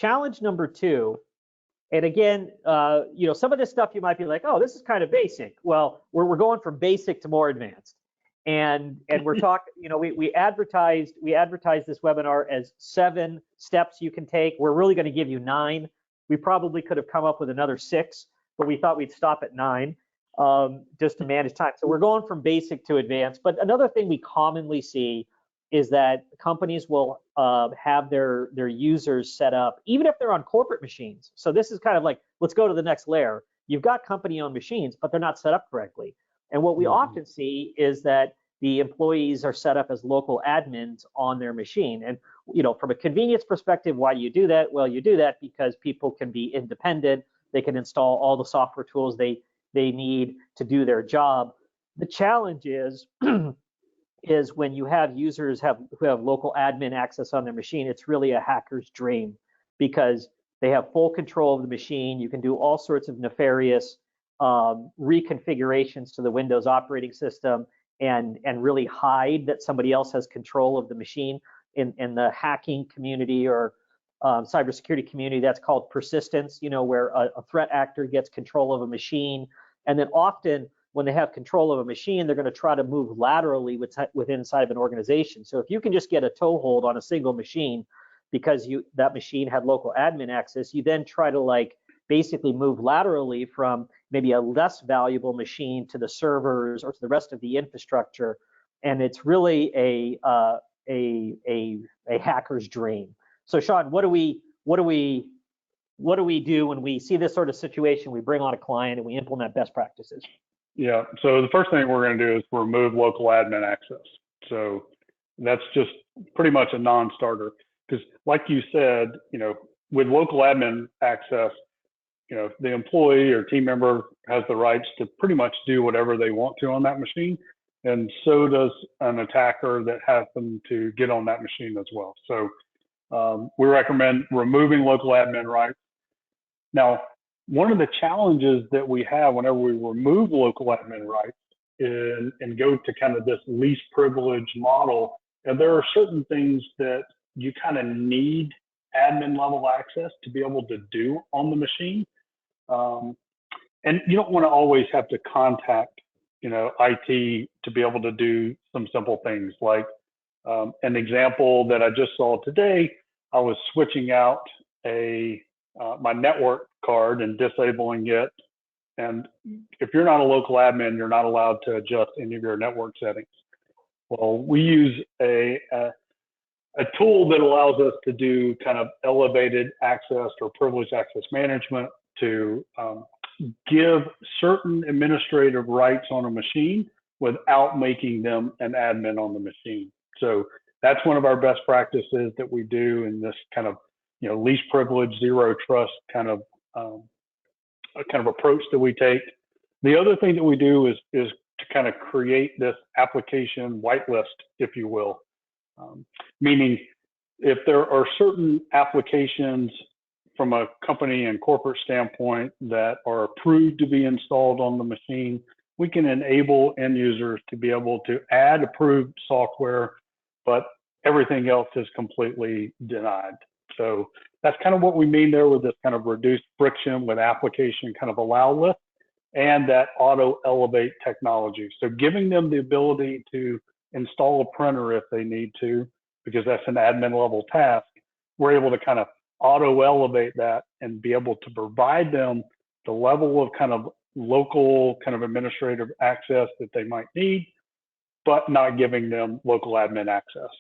challenge number 2, and again, some of this stuff you might be like, oh, this is kind of basic. Well, we're going from basic to more advanced, and we're talking. We advertised this webinar as 7 steps you can take. We're really going to give you 9. We probably could have come up with another 6, but we thought we'd stop at 9 just to manage time. So we're going from basic to advanced. But another thing we commonly see is that companies will have their users set up, even if they're on corporate machines. So this is kind of like, let's go to the next layer. You've got company-owned machines, but they're not set up correctly. And what we often see is that the employees are set up as local admins on their machine. And from a convenience perspective, why do you do that? Well, you do that because people can be independent. They can install all the software tools they need to do their job. The challenge is when you have users who have local admin access on their machine, it's really a hacker's dream, because they have full control of the machine. You can do all sorts of nefarious reconfigurations to the Windows operating system and really hide that somebody else has control of the machine. In the hacking community or cybersecurity community, that's called persistence, where a threat actor gets control of a machine. And then often when they have control of a machine, they're going to try to move laterally within inside of an organization. So if you can just get a toehold on a single machine because that machine had local admin access, you then try to basically move laterally from maybe a less valuable machine to the servers or to the rest of the infrastructure. And it's really a hacker's dream. So Sean, what do we do when we see this sort of situation? We bring on a client and we implement best practices. Yeah, so the first thing we're going to do is remove local admin access. So that's just pretty much a non-starter, because like you said, with local admin access, the employee or team member has the rights to pretty much do whatever they want to on that machine. And so does an attacker that happened to get on that machine as well. So we recommend removing local admin rights. Now, one of the challenges that we have whenever we remove local admin rights and go to kind of this least privilege model, and there are certain things that you kind of need admin level access to be able to do on the machine. And you don't want to always have to contact, IT to be able to do some simple things. Like an example that I just saw today, I was switching out my network card and disabling it. And if you're not a local admin, you're not allowed to adjust any of your network settings. Well, we use a tool that allows us to do kind of elevated access or privileged access management to give certain administrative rights on a machine without making them an admin on the machine. So that's one of our best practices that we do in this kind of least privilege, zero trust kind of approach that we take. The other thing that we do is to kind of create this application whitelist, if you will, meaning if there are certain applications from a company and corporate standpoint that are approved to be installed on the machine, we can enable end users to be able to add approved software, but everything else is completely denied. So that's kind of what we mean there with this kind of reduced friction with application kind of allow list and that auto elevate technology. So giving them the ability to install a printer if they need to, because that's an admin level task, we're able to kind of auto elevate that and be able to provide them the level of kind of local kind of administrative access that they might need, but not giving them local admin access.